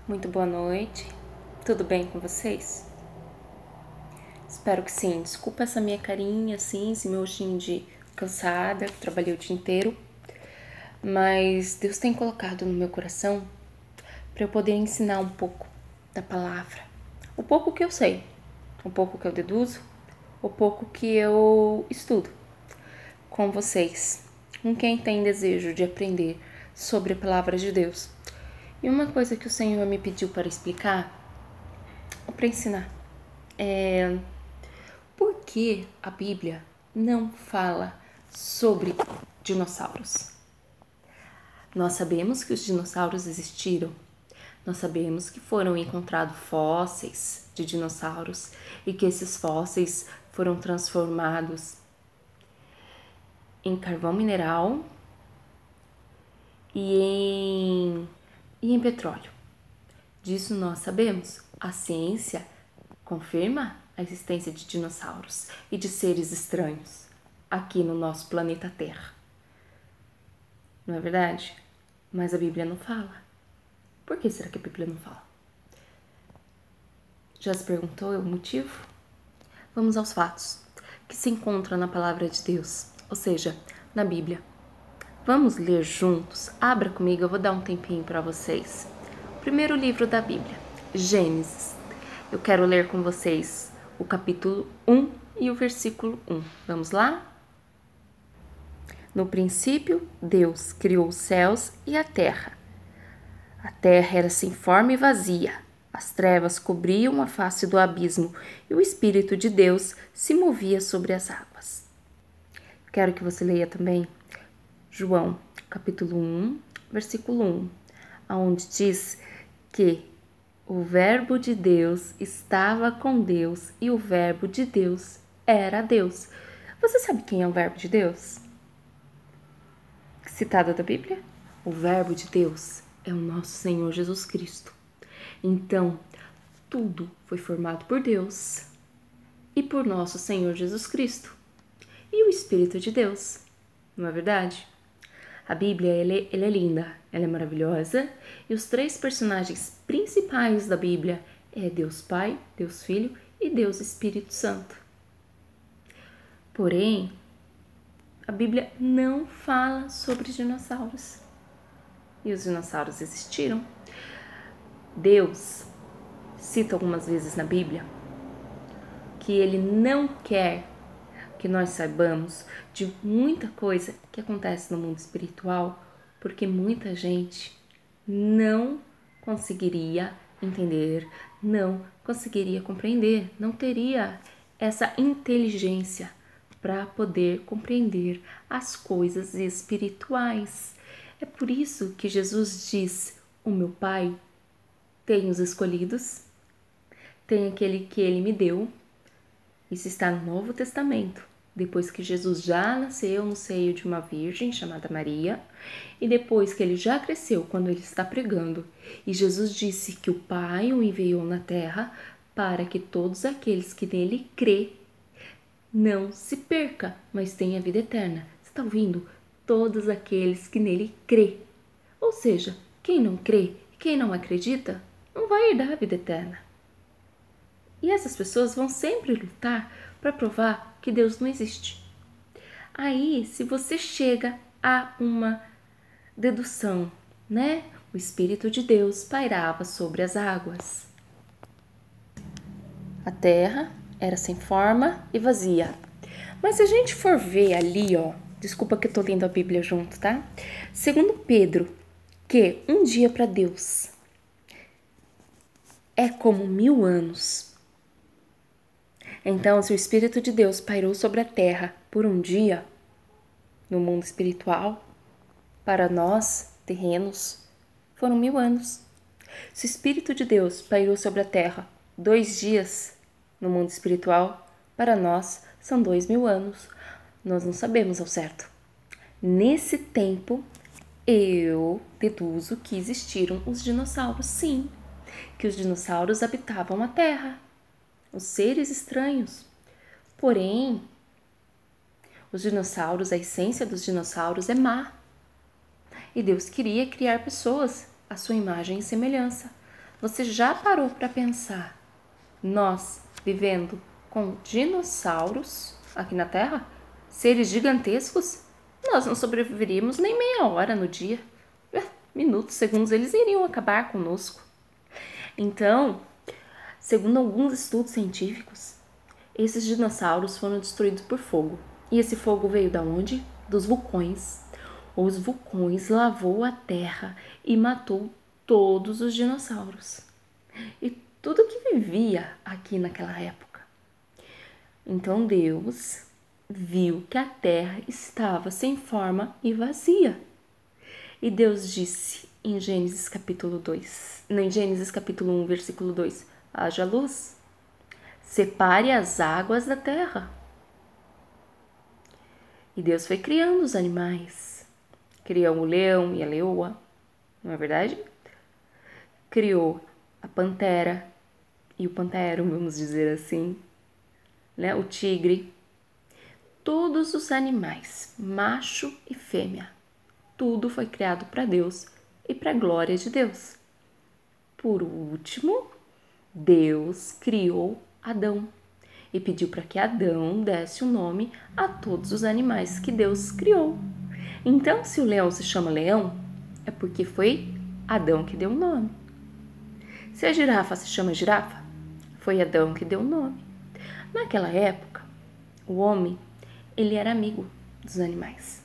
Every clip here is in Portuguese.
Muito boa noite, tudo bem com vocês? Espero que sim. Desculpa essa minha carinha, assim, esse meu rostinho de cansada, trabalhei o dia inteiro, mas Deus tem colocado no meu coração para eu poder ensinar um pouco da palavra, o pouco que eu sei, o pouco que eu deduzo, o pouco que eu estudo com vocês, com quem tem desejo de aprender sobre a palavra de Deus. E uma coisa que o Senhor me pediu para explicar, ou para ensinar, é por que a Bíblia não fala sobre dinossauros. Nós sabemos que os dinossauros existiram, nós sabemos que foram encontrados fósseis de dinossauros e que esses fósseis foram transformados em carvão mineral e em petróleo. Disso nós sabemos. A ciência confirma a existência de dinossauros e de seres estranhos aqui no nosso planeta Terra. Não é verdade? Mas a Bíblia não fala. Por que será que a Bíblia não fala? Já se perguntou o motivo? Vamos aos fatos que se encontram na palavra de Deus, ou seja, na Bíblia. Vamos ler juntos? Abra comigo, eu vou dar um tempinho para vocês. Primeiro livro da Bíblia, Gênesis. Eu quero ler com vocês o capítulo 1 e o versículo 1. Vamos lá? No princípio, Deus criou os céus e a terra. A terra era sem forma e vazia. As trevas cobriam a face do abismo e o Espírito de Deus se movia sobre as águas. Quero que você leia também João, capítulo 1, versículo 1, onde diz que o Verbo de Deus estava com Deus e o Verbo de Deus era Deus. Você sabe quem é o Verbo de Deus? Citado da Bíblia? O Verbo de Deus é o nosso Senhor Jesus Cristo. Então, tudo foi formado por Deus e por nosso Senhor Jesus Cristo e o Espírito de Deus, não é verdade? A Bíblia ela é linda, ela é maravilhosa e os três personagens principais da Bíblia é Deus Pai, Deus Filho e Deus Espírito Santo. Porém, a Bíblia não fala sobre dinossauros. E os dinossauros existiram. Deus cita algumas vezes na Bíblia que Ele não quer que nós saibamos de muita coisa que acontece no mundo espiritual, porque muita gente não conseguiria entender, não conseguiria compreender, não teria essa inteligência para poder compreender as coisas espirituais. É por isso que Jesus diz: o meu Pai tem os escolhidos, tem aquele que Ele me deu. Isso está no Novo Testamento, depois que Jesus já nasceu no seio de uma virgem chamada Maria, e depois que ele já cresceu, quando ele está pregando, e Jesus disse que o Pai o enviou na terra para que todos aqueles que nele crê não se perca, mas tenha vida eterna. Você está ouvindo? Todos aqueles que nele crê. Ou seja, quem não crê, quem não acredita, não vai herdar a vida eterna. E essas pessoas vão sempre lutar para provar que Deus não existe. Aí, se você chega a uma dedução, né? O Espírito de Deus pairava sobre as águas. A terra era sem forma e vazia. Mas se a gente for ver ali, ó, desculpa que eu tô lendo a Bíblia junto, tá? Segundo Pedro, que um dia para Deus é como 1000 anos. Então, se o Espírito de Deus pairou sobre a terra por um dia, no mundo espiritual, para nós, terrenos, foram 1000 anos. Se o Espírito de Deus pairou sobre a terra 2 dias, no mundo espiritual, para nós, são 2000 anos. Nós não sabemos ao certo. Nesse tempo, eu deduzo que existiram os dinossauros, sim, que os dinossauros habitavam a terra. Os seres estranhos. Porém, os dinossauros, a essência dos dinossauros é má. E Deus queria criar pessoas à sua imagem e semelhança. Você já parou para pensar, nós vivendo com dinossauros aqui na Terra, seres gigantescos, nós não sobreviveríamos nem meia hora no dia. Minutos, segundos, eles iriam acabar conosco. Então, segundo alguns estudos científicos, esses dinossauros foram destruídos por fogo. E esse fogo veio da onde? Dos vulcões. Os vulcões lavou a terra e matou todos os dinossauros. E tudo que vivia aqui naquela época. Então Deus viu que a terra estava sem forma e vazia. E Deus disse em Gênesis capítulo 1, versículo 2, haja luz, separe as águas da terra. E Deus foi criando os animais. Criou o leão e a leoa, não é verdade? Criou a pantera e o pantero, vamos dizer assim, né? O tigre. Todos os animais, macho e fêmea, tudo foi criado para Deus e para a glória de Deus. Por último, Deus criou Adão e pediu para que Adão desse um nome a todos os animais que Deus criou. Então, se o leão se chama leão, é porque foi Adão que deu o nome. Se a girafa se chama girafa, foi Adão que deu o nome. Naquela época, o homem, ele era amigo dos animais.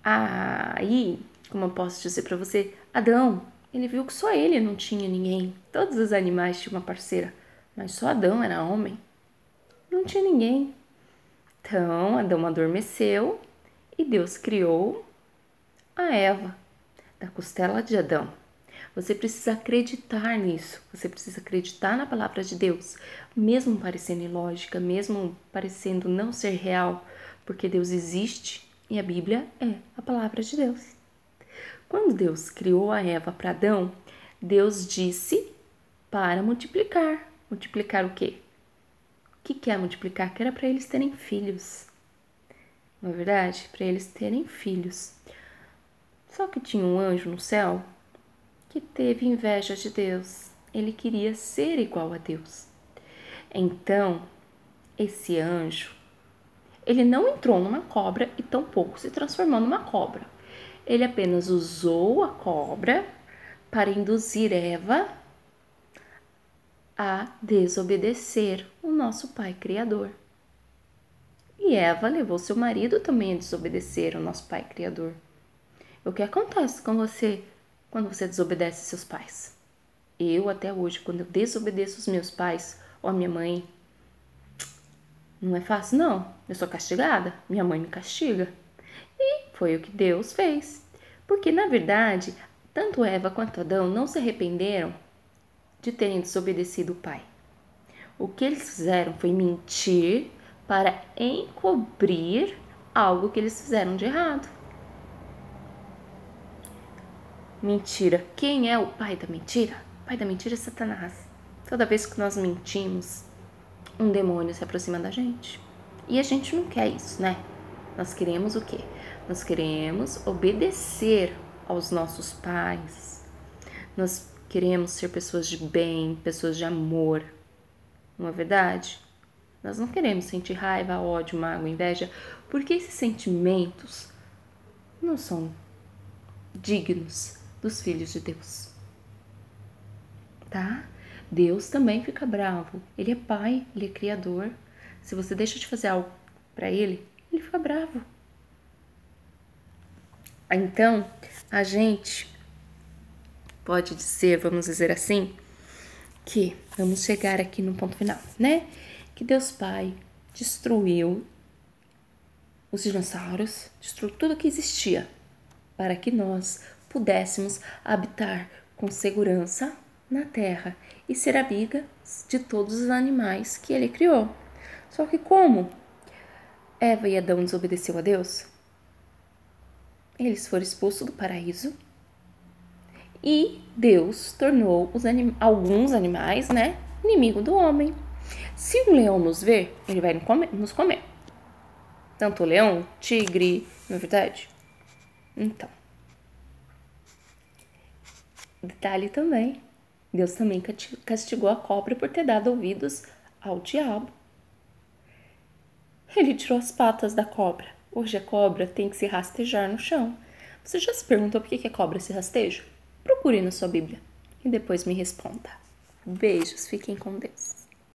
Aí, como eu posso dizer para você, Adão, ele viu que só ele não tinha ninguém. Todos os animais tinham uma parceira, mas só Adão era homem. Não tinha ninguém. Então, Adão adormeceu e Deus criou a Eva, da costela de Adão. Você precisa acreditar nisso, você precisa acreditar na palavra de Deus, mesmo parecendo ilógica, mesmo parecendo não ser real, porque Deus existe e a Bíblia é a palavra de Deus. Quando Deus criou a Eva para Adão, Deus disse para multiplicar. Multiplicar o quê? O que é multiplicar? Que era para eles terem filhos. Não é verdade? Para eles terem filhos. Só que tinha um anjo no céu que teve inveja de Deus. Ele queria ser igual a Deus. Então, esse anjo, ele não entrou numa cobra e tampouco se transformou numa cobra. Ele apenas usou a cobra para induzir Eva a desobedecer o nosso Pai Criador. E Eva levou seu marido também a desobedecer o nosso Pai Criador. O que acontece com você quando você desobedece seus pais? Eu, até hoje, quando eu desobedeço os meus pais ou a minha mãe, não é fácil, não. Eu sou castigada, minha mãe me castiga. E foi o que Deus fez. Porque, na verdade, tanto Eva quanto Adão não se arrependeram de terem desobedecido o pai. O que eles fizeram foi mentir para encobrir algo que eles fizeram de errado. Mentira. Quem é o pai da mentira? O pai da mentira é Satanás. Toda vez que nós mentimos, um demônio se aproxima da gente. E a gente não quer isso, né? Nós queremos o quê? Nós queremos obedecer aos nossos pais. Nós queremos ser pessoas de bem, pessoas de amor. Não é verdade? Nós não queremos sentir raiva, ódio, mágoa, inveja, porque esses sentimentos não são dignos dos filhos de Deus. Tá? Deus também fica bravo. Ele é pai, ele é criador. Se você deixa de fazer algo para ele, ele fica bravo. Então, a gente pode dizer, vamos dizer assim, que vamos chegar aqui no ponto final, né? Que Deus Pai destruiu os dinossauros, destruiu tudo que existia, para que nós pudéssemos habitar com segurança na terra e ser amigas de todos os animais que ele criou. Só que como Eva e Adão desobedeceu a Deus, eles foram expulsos do paraíso e Deus tornou alguns animais, né, inimigo do homem. Se um leão nos ver, ele vai nos comer. Tanto o leão, tigre, não é verdade? Então, Detalhe também, Deus também castigou a cobra por ter dado ouvidos ao diabo. Ele tirou as patas da cobra. Hoje a cobra tem que se rastejar no chão. Você já se perguntou por que a cobra se rasteja? Procure na sua Bíblia e depois me responda. Beijos, fiquem com Deus.